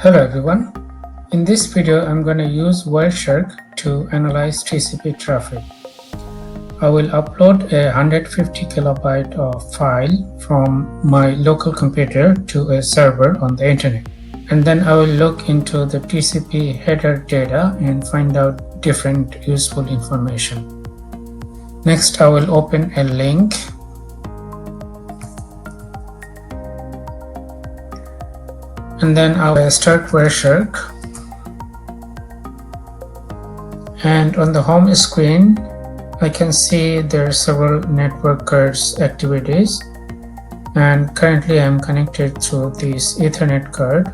Hello everyone. In this video, I'm going to use Wireshark to analyze TCP traffic. I will upload a 150 kilobyte of file from my local computer to a server on the internet. And then I will look into the TCP header data and find out different useful information. Next, I will open a link. And then I will start Wireshark. And on the home screen, I can see there are several network cards activities. And currently I'm connected to this Ethernet card.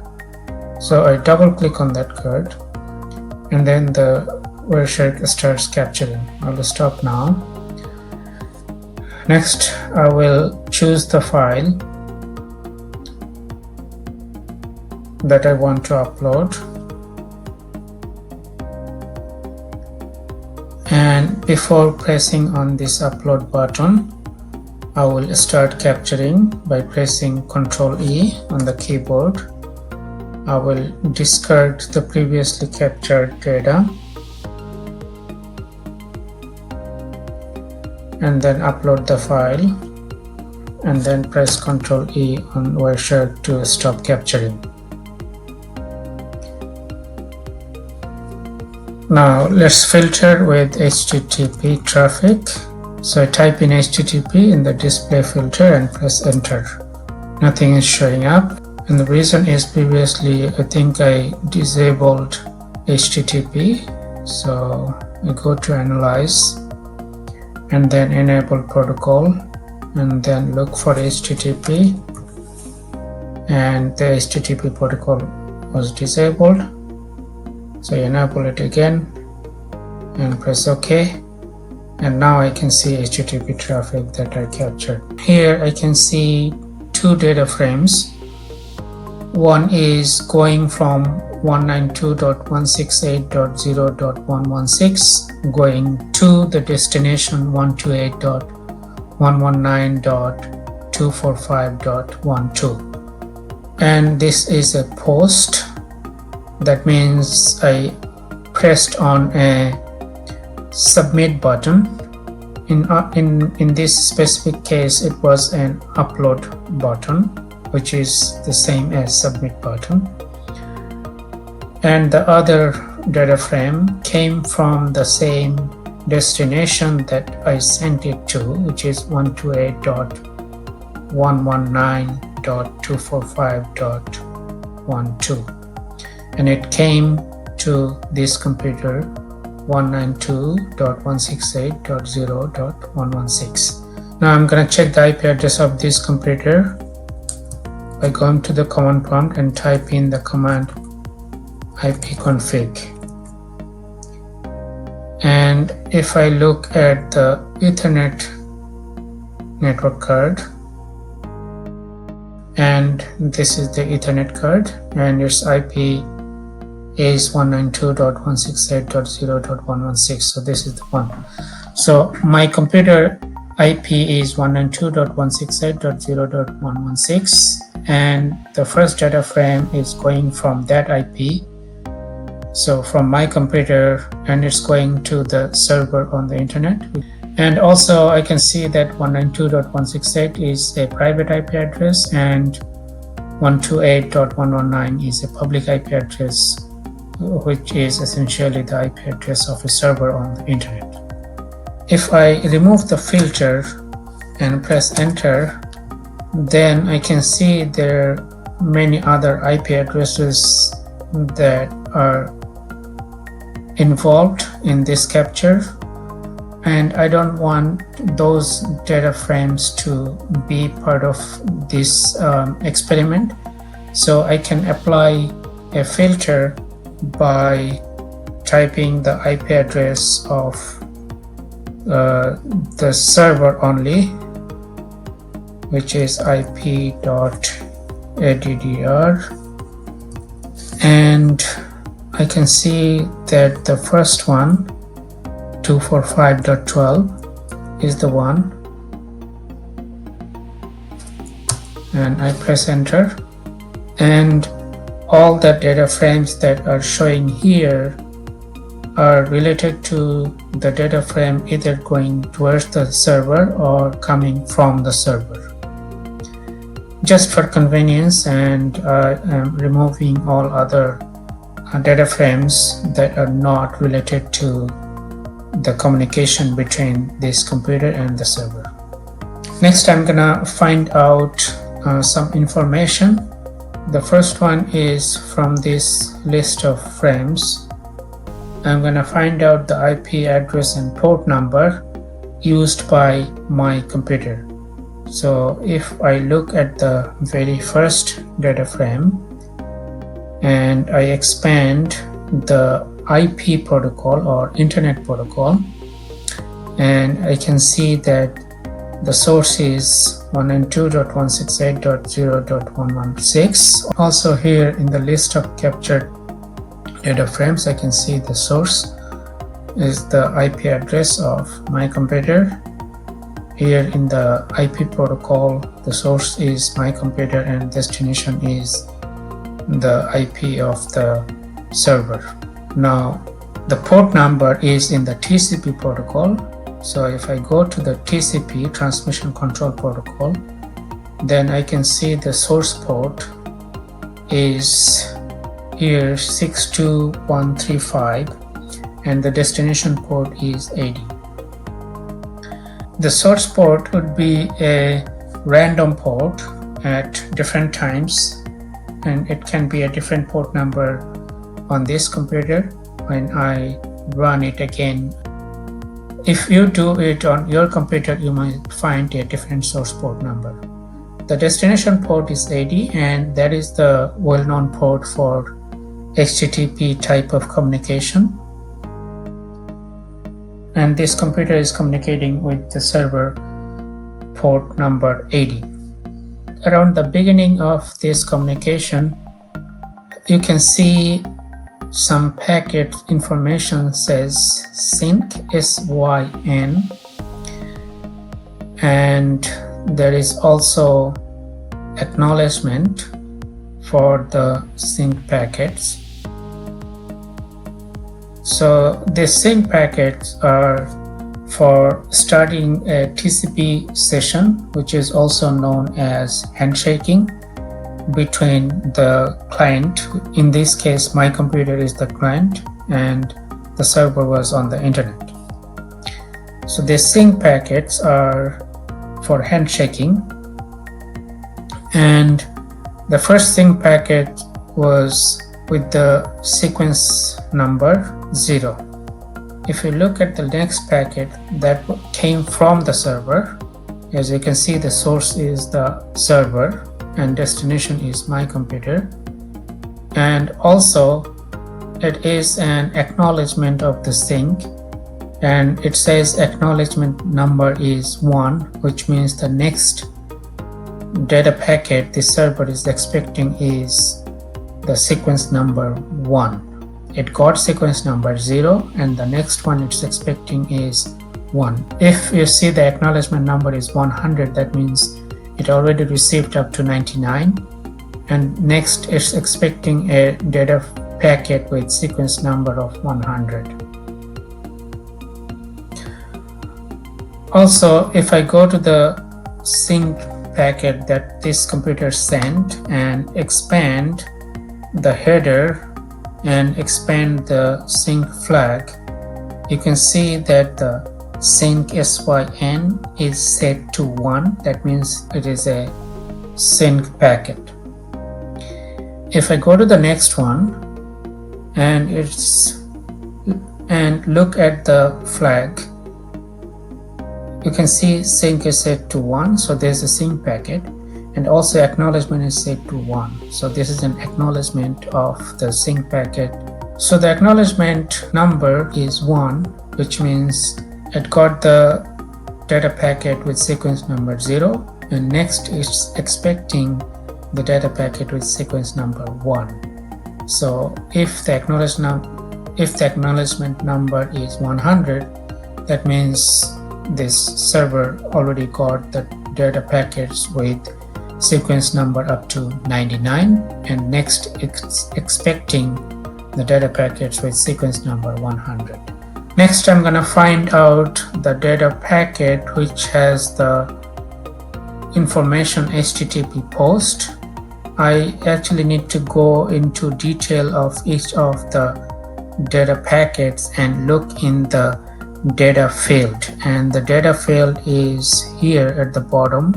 So I double click on that card. And then the Wireshark starts capturing. I will stop now. Next, I will choose the file that I want to upload, and before pressing on this upload button, I will start capturing by pressing Ctrl E on the keyboard. I will discard the previously captured data and then upload the file, and then press Ctrl E on Wireshark to stop capturing. Now let's filter with HTTP traffic. So I type in HTTP in the display filter and press enter. Nothing is showing up, and the reason is previously I think I disabled HTTP. So I go to analyze and then enable protocol and then look for HTTP, and the HTTP protocol was disabled. So enable it again and press OK, and now I can see HTTP traffic that I captured. Here I can see two data frames. One is going from 192.168.0.116 going to the destination 128.119.245.12, and this is a post. That means I pressed on a submit button. In this specific case, it was an upload button, which is the same as submit button. And the other data frame came from the same destination that I sent it to, which is 128.119.245.12. And it came to this computer 192.168.0.116. Now I'm going to check the IP address of this computer by going to the command prompt and type in the command ipconfig. And if I look at the Ethernet network card, and this is the Ethernet card, and its IP is 192.168.0.116. So this is the one. So my computer IP is 192.168.0.116, and the first data frame is going from that IP. So from my computer, and it's going to the server on the internet. And also I can see that 192.168 is a private IP address and 128.119 is a public IP address, which is essentially the IP address of a server on the internet. If I remove the filter and press enter, then I can see there are many other IP addresses that are involved in this capture, and I don't want those data frames to be part of this experiment. So I can apply a filter by typing the IP address of the server only, which is ip.addr, and I can see that the first one, 245.12, is the one, and I press enter, and all the data frames that are showing here are related to the data frame either going towards the server or coming from the server. Just for convenience, and I am removing all other data frames that are not related to the communication between this computer and the server. Next, I'm gonna find out some information. The first one is from this list of frames. I'm gonna find out the IP address and port number used by my computer. So if I look at the very first data frame and I expand the IP protocol or internet protocol, and I can see that the source is 192.168.0.116. Also here in the list of captured data frames, I can see the source is the IP address of my computer. Here in the IP protocol, the source is my computer and destination is the IP of the server. Now the port number is in the TCP protocol. So if I go to the TCP Transmission Control Protocol, then I can see the source port is here 62135 and the destination port is 80. The source port would be a random port at different times, and it can be a different port number on this computer when I run it again. If you do it on your computer, you might find a different source port number. The destination port is 80, and that is the well-known port for HTTP type of communication. And this computer is communicating with the server port number 80. Around the beginning of this communication, you can see some packet information says sync SYN, and there is also acknowledgement for the sync packets. So the sync packets are for starting a TCP session, which is also known as handshaking between the client. In this case, my computer is the client and the server was on the internet. So the sync packets are for handshaking, and the first sync packet was with the sequence number 0. If you look at the next packet that came from the server, as you can see, the source is the server and destination is my computer, and also it is an acknowledgement of the sync, and it says acknowledgement number is 1, which means the next data packet the server is expecting is the sequence number 1. It got sequence number 0, and the next one it's expecting is 1. If you see the acknowledgement number is 100, that means it already received up to 99, and next it's expecting a data packet with sequence number of 100. Also, if I go to the sync packet that this computer sent and expand the header and expand the sync flag, you can see that the sync SYN is set to 1. That means it is a sync packet. If I go to the next one and look at the flag, you can see sync is set to 1, so there's a sync packet, and also acknowledgement is set to 1. So this is an acknowledgement of the sync packet. So the acknowledgement number is 1, which means it got the data packet with sequence number 0, and next it's expecting the data packet with sequence number 1. So if the acknowledgement number is 100, that means this server already got the data packets with sequence number up to 99, and next expecting the data packets with sequence number 100. Next, I'm gonna find out the data packet which has the information HTTP post. I actually need to go into detail of each of the data packets and look in the data field, and the data field is here at the bottom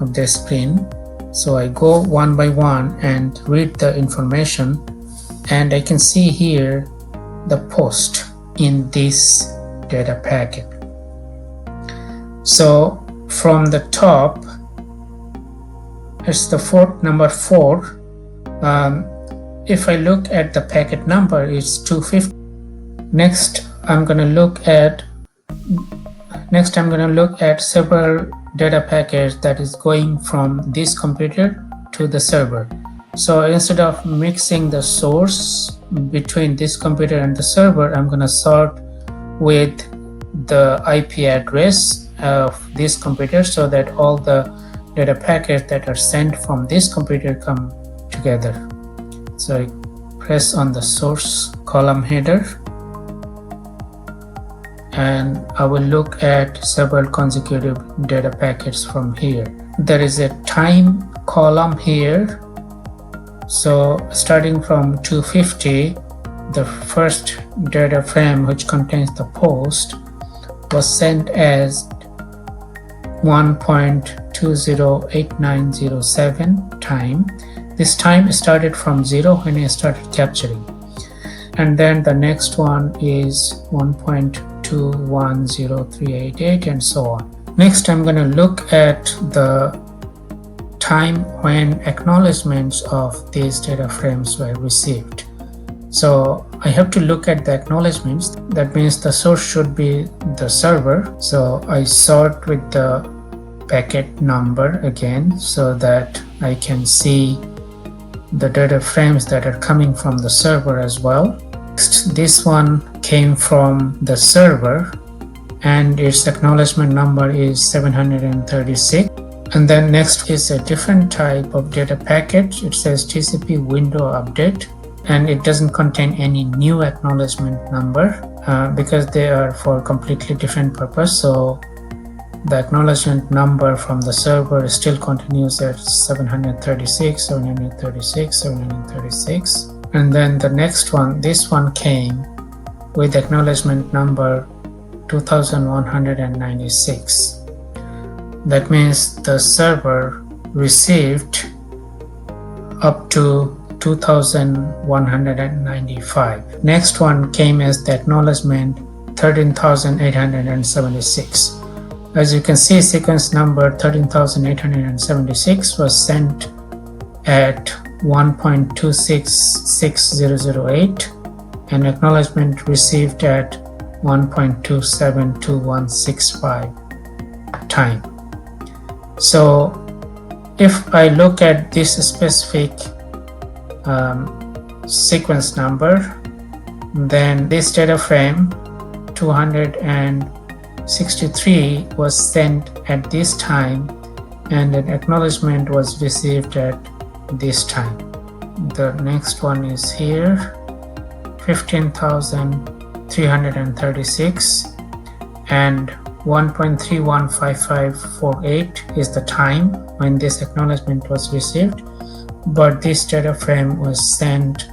of the screen. So I go one by one and read the information, and I can see here the post in this data packet. So from the top, it's the number 4. If I look at the packet number, it's 250. Next I'm going to look at several data packets that is going from this computer to the server. So instead of mixing the source between this computer and the server, I'm going to sort with the IP address of this computer so that all the data packets that are sent from this computer come together. So I press on the source column header, and I will look at several consecutive data packets from here. There is a time column here. So starting from 250, the first data frame which contains the post was sent as 1.208907 time. This time started from 0 when I started capturing, and then the next one is 1.210388 and so on. Next, I'm going to look at the time when acknowledgements of these data frames were received. So I have to look at the acknowledgements. That means the source should be the server. So I sort with the packet number again so that I can see the data frames that are coming from the server as well. Next, this one came from the server and its acknowledgement number is 736. And then next is a different type of data packet. It says TCP window update, and it doesn't contain any new acknowledgement number because they are for completely different purpose. So the acknowledgement number from the server still continues at 736, 736, 736. And then the next one, this one came with acknowledgement number 2196. That means the server received up to 2195. Next one came as the acknowledgement 13876. As you can see, sequence number 13876 was sent at 1.266008 and acknowledgement received at 1.272165 time. So if I look at this specific sequence number, then this data frame 263 was sent at this time and an acknowledgement was received at this time. The next one is here, 15,336, and 1.315548 is the time when this acknowledgement was received, but this data frame was sent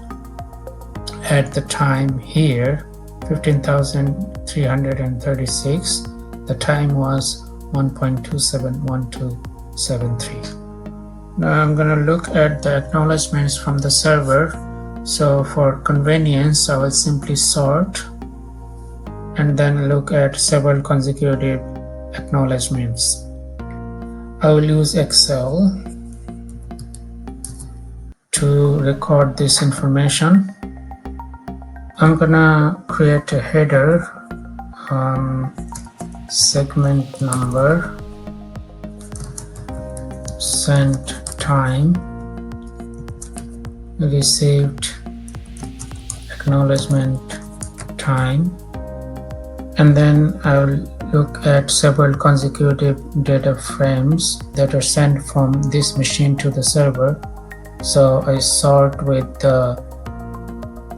at the time here, 15,336. The time was 1.271273. Now I'm going to look at the acknowledgements from the server. So for convenience, I will simply sort and then look at several consecutive acknowledgements. I will use Excel to record this information. I'm gonna create a header, segment number, sent time, received acknowledgement time, and then I will look at several consecutive data frames that are sent from this machine to the server. So I sort with the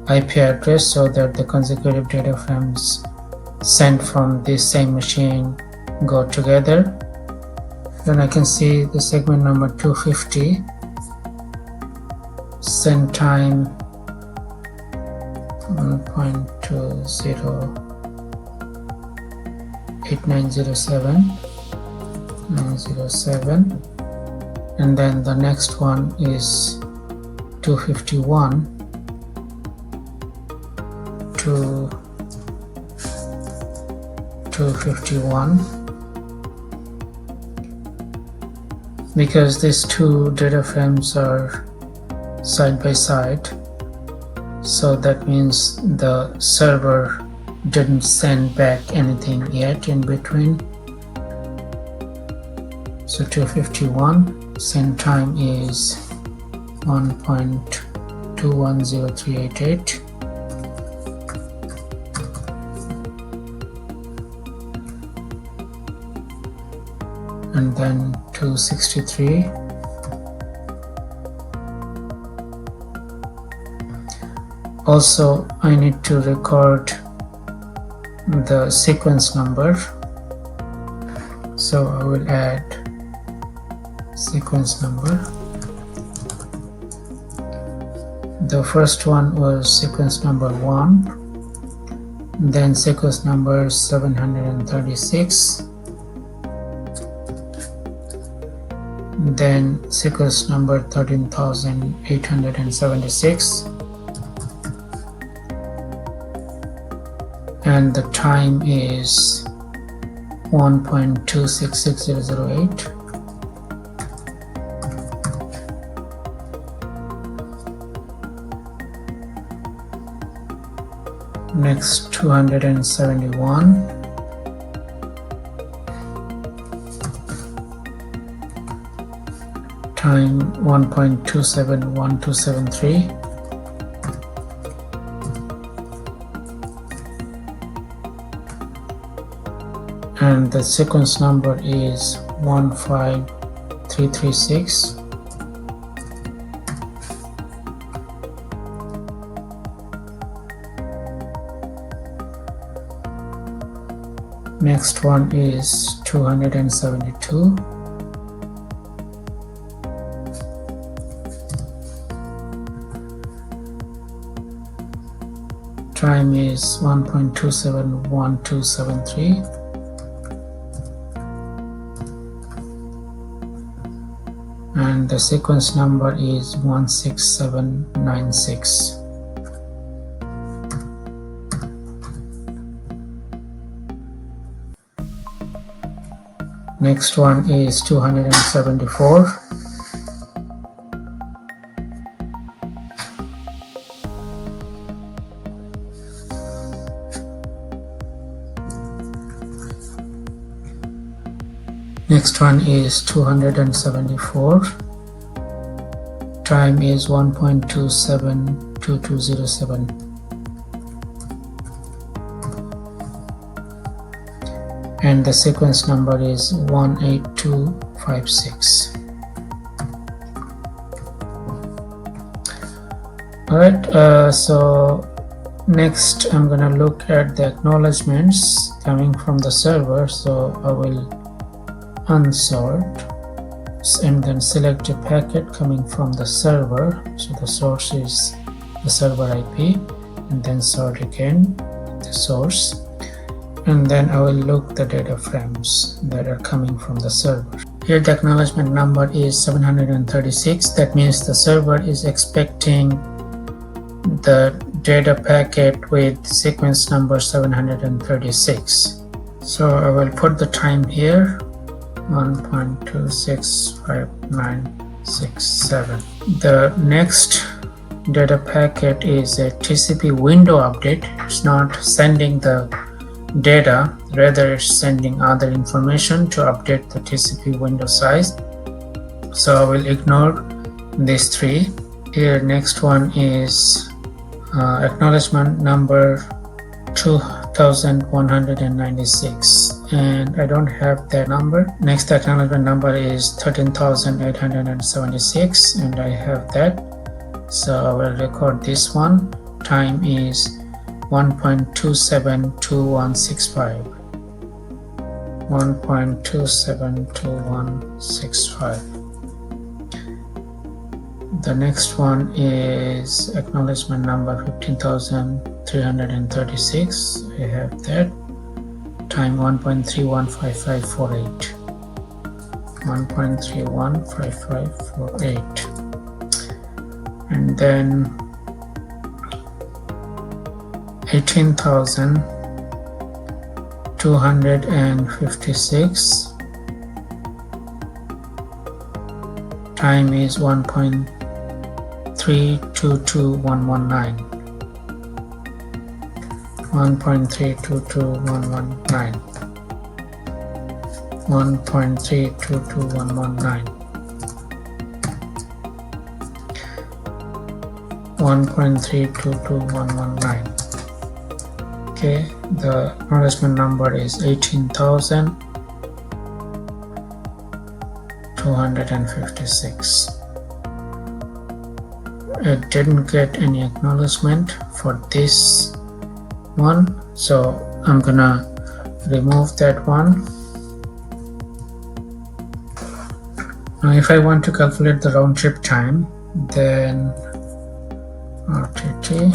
IP address so that the consecutive data frames sent from this same machine go together. Then I can see the segment number 250, send time 1.20 8907 and then the next one is 251 to 251. Because these two data frames are side by side, so that means the server didn't send back anything yet in between. So 251, send time is 1.210388. And then 263. Also, I need to record the sequence number, so I will add sequence number. The first one was sequence number 1, then sequence number 736, then sequence number 13,876, and the time is 1.266008. Next 271, time 1.271273. And the sequence number is 15336. Next one is 272. Time is 1.271273. And the sequence number is 16796. Next one is 274. Next one is 274. Time is 1.272207. And the sequence number is 18256. Alright, so next I'm gonna look at the acknowledgements coming from the server. So I will unsort and then select a packet coming from the server. So the source is the server IP, and then sort again the source. And then I will look the data frames that are coming from the server. Here the acknowledgement number is 736. That means the server is expecting the data packet with sequence number 736. So I will put the time here, 1.265967. The next data packet is a TCP window update. It's not sending the data, rather it's sending other information to update the TCP window size. So I will ignore these three. Here next one is acknowledgement number 12,196, and I don't have that number. Next acknowledgement number is 13,876, and I have that, so I will record this one. Time is 1.272165. 1.272165. The next one is acknowledgement number 15,336. I have that. Time 1.315548. 1.315548. And then 18,256. Time is 1.322119. 1.322119. 1.322119. 1.322119. Okay, the acknowledgement number is 18,256. It didn't get any acknowledgement for this one, so I'm gonna remove that one. Now if I want to calculate the round trip time, then RTT,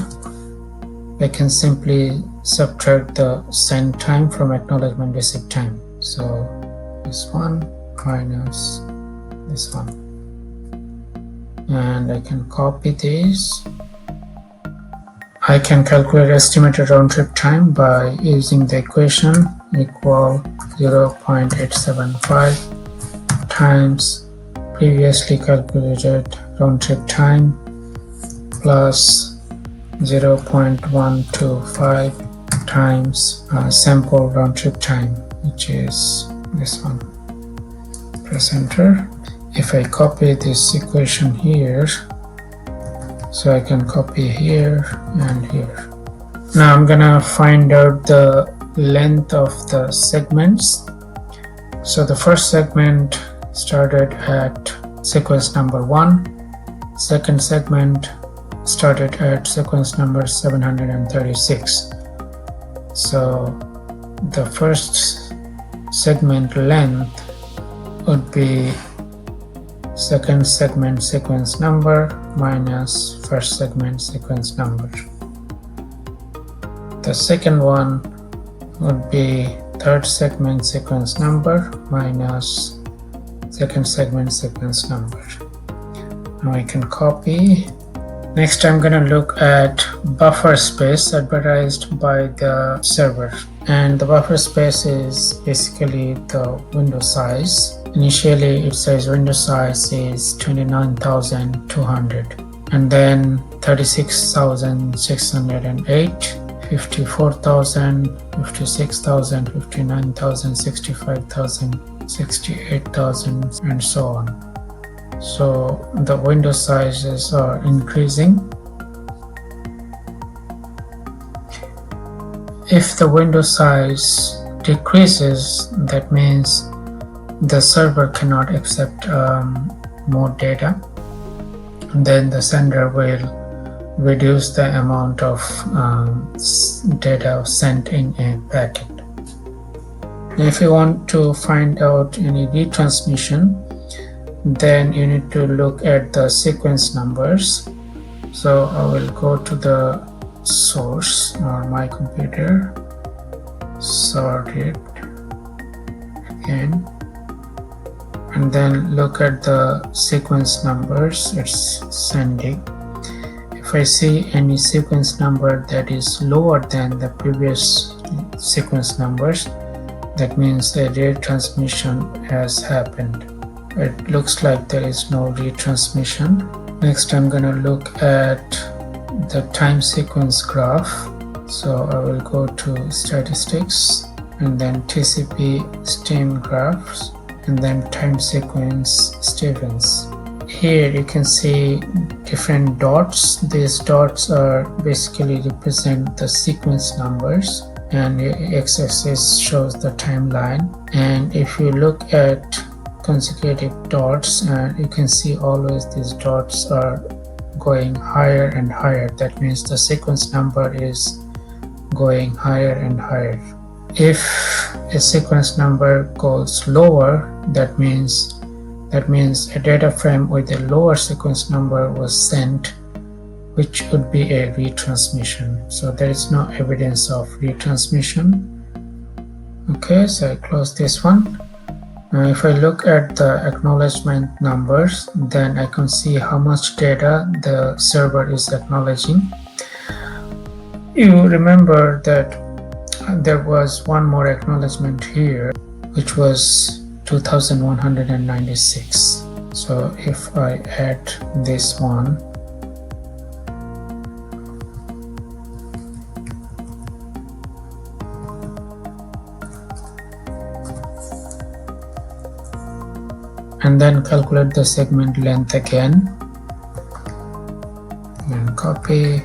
I can simply subtract the send time from acknowledgement receive time. So this one minus this one, and I can copy this. I can calculate estimated round trip time by using the equation equal 0.875 times previously calculated round trip time plus 0.125 times sample round trip time, which is this one. Press enter. If I copy this equation here, so I can copy here and here. Now I'm gonna find out the length of the segments. So the first segment started at sequence number 1, second segment started at sequence number 736. So the first segment length would be second segment sequence number minus first segment sequence number. The second one would be third segment sequence number minus second segment sequence number. Now I can copy. Next I'm gonna look at buffer space advertised by the server, and the buffer space is basically the window size. Initially it says window size is 29,200, and then 36,608, 54,000, 56,000, 59,000, 65,000, 68,000, and so on. So the window sizes are increasing. If the window size decreases, that means the server cannot accept more data, then the sender will reduce the amount of data sent in a packet. If you want to find out any retransmission, then you need to look at the sequence numbers. So I will go to the source or my computer, sort it again, and then look at the sequence numbers it's sending. If I see any sequence number that is lower than the previous sequence numbers, that means a retransmission has happened. It looks like there is no retransmission. Next I'm gonna look at the time sequence graph. So I will go to statistics and then TCP stream graphs and then time sequence Stevens. Here you can see different dots. These dots are basically represent the sequence numbers, and x-axis shows the timeline. And if you look at consecutive dots, you can see always these dots are going higher and higher. That means the sequence number is going higher and higher. If a sequence number goes lower, that means a data frame with a lower sequence number was sent, which would be a retransmission. So there is no evidence of retransmission. Okay, so I close this one. Now if I look at the acknowledgement numbers, then I can see how much data the server is acknowledging. You remember that there was one more acknowledgement here, which was 2196. So if I add this one, and then calculate the segment length again, and copy,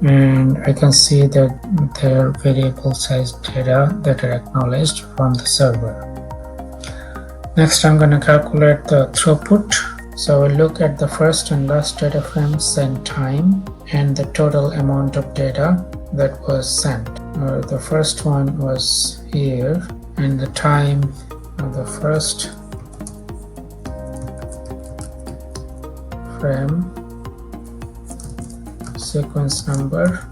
and I can see that there are variable size data that are acknowledged from the server. Next, I'm going to calculate the throughput. So we'll look at the first and last data frame send time and the total amount of data that was sent. The first one was here, and the time of the first frame, sequence number,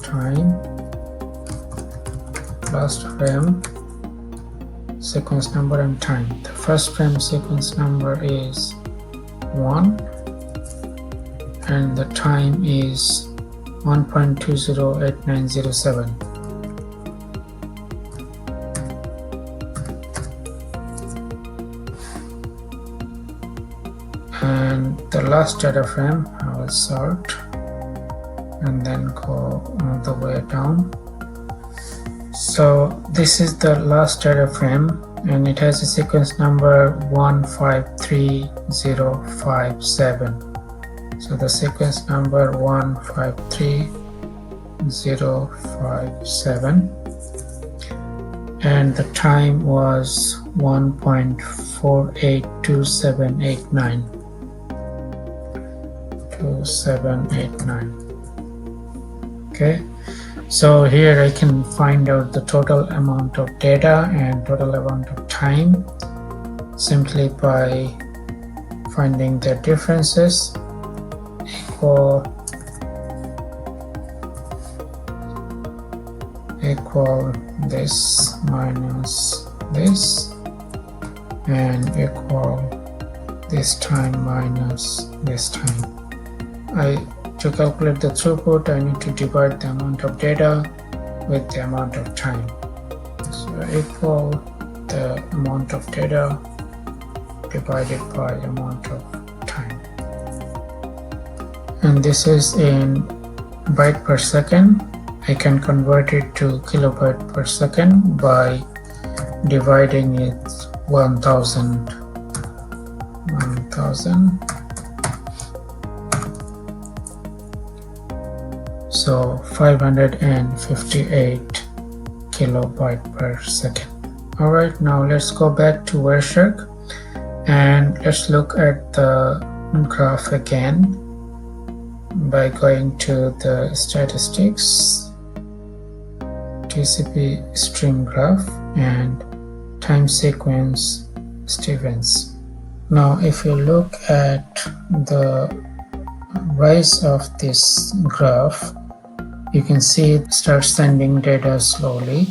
time, last frame, sequence number and time. The first frame sequence number is 1 and the time is 1.208907. And the last data frame, I will sort and then go all the way down. So this is the last data frame, and it has a sequence number 153057. So the sequence number 153057, and the time was 1.482789. Okay, so here I can find out the total amount of data and total amount of time simply by finding their differences. Equal this minus this, and equal this time minus this time. To calculate the throughput, I need to divide the amount of data with the amount of time. So equal the amount of data divided by amount of time. And this is in byte per second. I can convert it to kilobyte per second by dividing it 1000. So 558 kilobyte per second. Alright, now let's go back to Wireshark and let's look at the graph again by going to the statistics, TCP stream graph, and time sequence Stevens. Now if you look at the rise of this graph, you can see it starts sending data slowly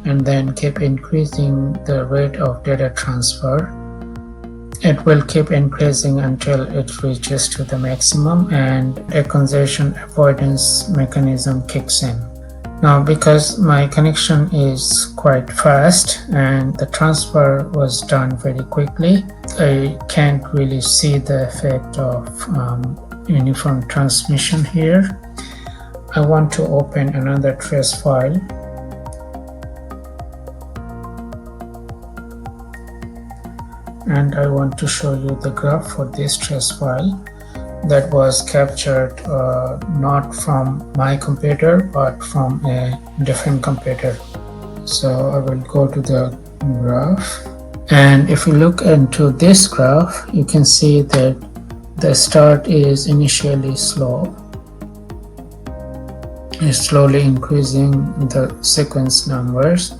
and then keep increasing the rate of data transfer. It will keep increasing until it reaches to the maximum and a congestion avoidance mechanism kicks in. Now because my connection is quite fast and the transfer was done very quickly, I can't really see the effect of uniform transmission here. I want to open another trace file and I want to show you the graph for this trace file. that was captured not from my computer but from a different computer. So I will go to the graph, and if you look into this graph, you can see that the start is initially slow. It's slowly increasing the sequence numbers,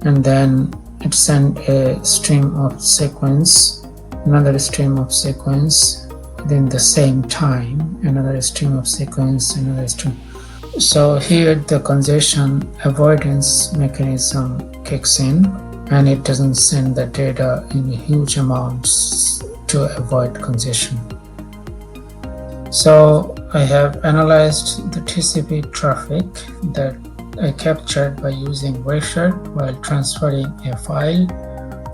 and then it sent a stream of sequence, another stream of sequence within the same time, another stream of sequence, another stream. So here the congestion avoidance mechanism kicks in, and it doesn't send the data in huge amounts to avoid congestion. So I have analyzed the TCP traffic that I captured by using Wireshark while transferring a file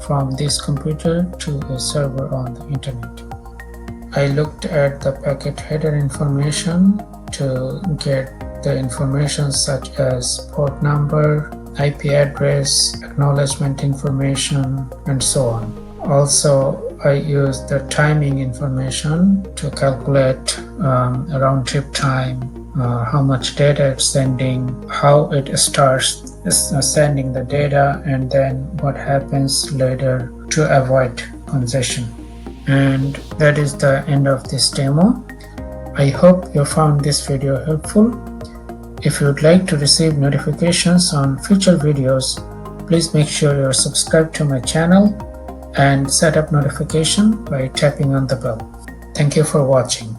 from this computer to a server on the internet. I looked at the packet header information to get the information such as port number, IP address, acknowledgement information, and so on. Also, I used the timing information to calculate round trip time, how much data it's sending, how it starts sending the data, and then what happens later to avoid congestion. And that is the end of this demo. I hope you found this video helpful. If you would like to receive notifications on future videos, please make sure you are subscribed to my channel and set up notification by tapping on the bell. Thank you for watching.